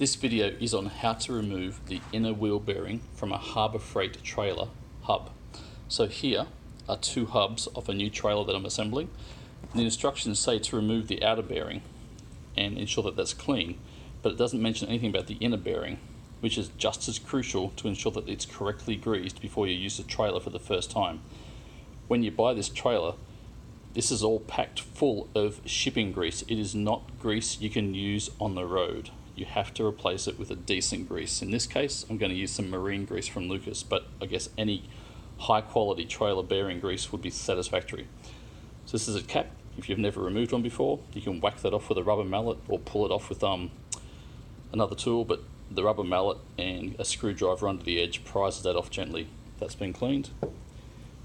This video is on how to remove the inner wheel bearing from a Harbor Freight trailer hub. So here are two hubs of a new trailer that I'm assembling. The instructions say to remove the outer bearing and ensure that that's clean, but it doesn't mention anything about the inner bearing, which is just as crucial to ensure that it's correctly greased before you use the trailer for the first time. When you buy this trailer, this is all packed full of shipping grease. It is not grease you can use on the road. You have to replace it with a decent grease. In this case, I'm going to use some marine grease from Lucas, but I guess any high quality trailer bearing grease would be satisfactory. So this is a cap. If you've never removed one before, you can whack that off with a rubber mallet or pull it off with another tool, but the rubber mallet and a screwdriver under the edge prizes that off gently. That's been cleaned.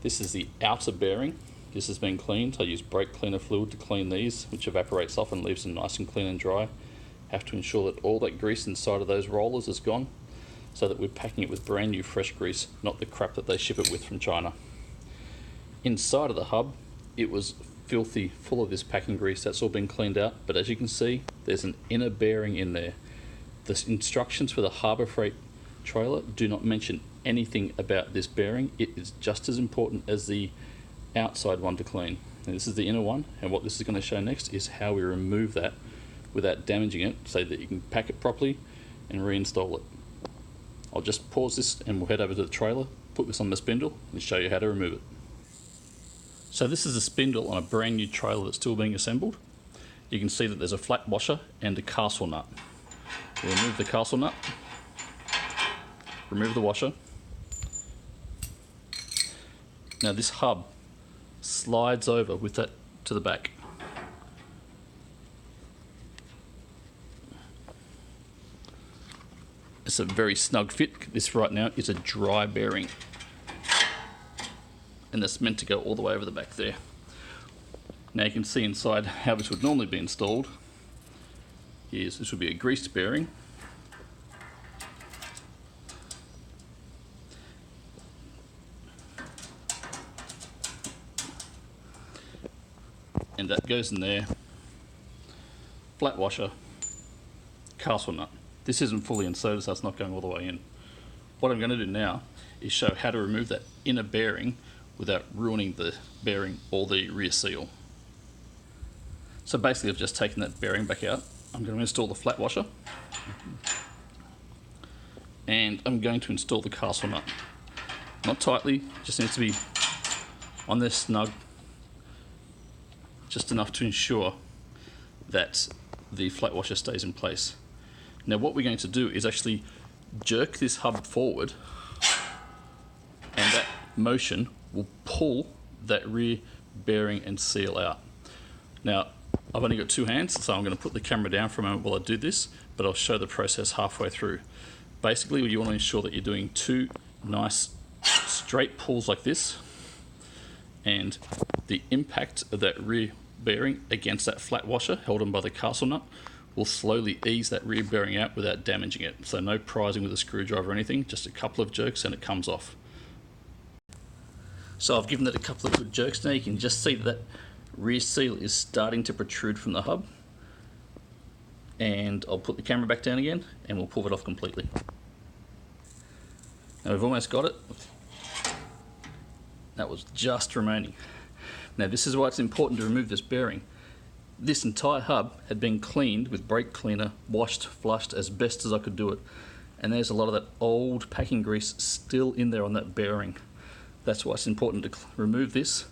This is the outer bearing. This has been cleaned. I use brake cleaner fluid to clean these, which evaporates off and leaves them nice and clean and dry. Have to ensure that all that grease inside of those rollers is gone, so that we're packing it with brand new fresh grease, not the crap that they ship it with from China. Inside of the hub, it was filthy, full of this packing grease. That's all been cleaned out, but as you can see, there's an inner bearing in there. The instructions for the Harbor Freight trailer do not mention anything about this bearing. It is just as important as the outside one to clean. And this is the inner one, and what this is going to show next is how we remove that without damaging it, so that you can pack it properly and reinstall it. I'll just pause this and we'll head over to the trailer, put this on the spindle and show you how to remove it. So this is a spindle on a brand new trailer that's still being assembled. You can see that there's a flat washer and a castle nut. We'll remove the castle nut, remove the washer. Now this hub slides over with that to the back. It's a very snug fit. This right now is a dry bearing, and that's meant to go all the way over the back there. Now you can see inside how this would normally be installed. This would be a greased bearing. And that goes in there. Flat washer, castle nut. This isn't fully inserted, so it's not going all the way in. What I'm going to do now is show how to remove that inner bearing without ruining the bearing or the rear seal. So basically I've just taken that bearing back out. I'm going to install the flat washer, and I'm going to install the castle nut. Not tightly, just needs to be on there snug, just enough to ensure that the flat washer stays in place. Now what we're going to do is actually jerk this hub forward, and that motion will pull that rear bearing and seal out. Now I've only got two hands, so I'm going to put the camera down for a moment while I do this, but I'll show the process halfway through. Basically you want to ensure that you're doing two nice straight pulls like this, and the impact of that rear bearing against that flat washer held on by the castle nut will slowly ease that rear bearing out without damaging it. So no prizing with a screwdriver or anything, just a couple of jerks and it comes off. So I've given it a couple of good jerks now. You can just see that rear seal is starting to protrude from the hub. And I'll put the camera back down again and we'll pull it off completely. Now we've almost got it. That was just remaining. Now this is why it's important to remove this bearing. This entire hub had been cleaned with brake cleaner, washed, flushed as best as I could do it. And there's a lot of that old packing grease still in there on that bearing. That's why it's important to remove this,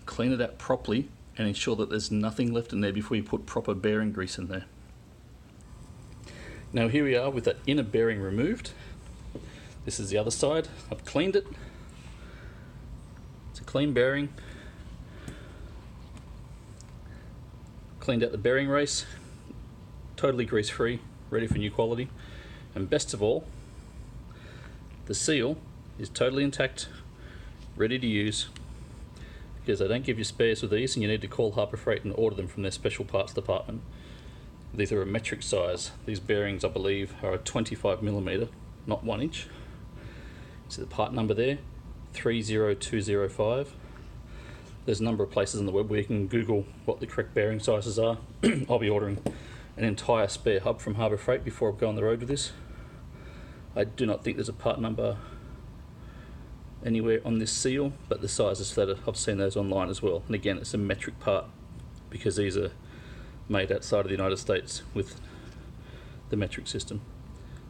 clean it out properly, and ensure that there's nothing left in there before you put proper bearing grease in there. Now here we are with that inner bearing removed. This is the other side. I've cleaned it. It's a clean bearing. Cleaned out the bearing race, totally grease free, ready for new quality, and best of all, the seal is totally intact, ready to use, because they don't give you spares with these and you need to call Harbor Freight and order them from their special parts department. These are a metric size. These bearings, I believe, are a 25mm, not 1 inch. See the part number there, 30205. There's a number of places on the web where you can Google what the correct bearing sizes are. I'll be ordering an entire spare hub from Harbour Freight before I go on the road with this. I do not think there's a part number anywhere on this seal, but the sizes for that, I've seen those online as well. And again, it's a metric part because these are made outside of the United States with the metric system.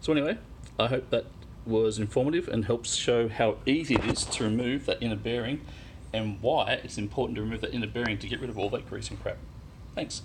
So anyway, I hope that was informative and helps show how easy it is to remove that inner bearing and why it's important to remove that inner bearing to get rid of all that grease and crap. Thanks.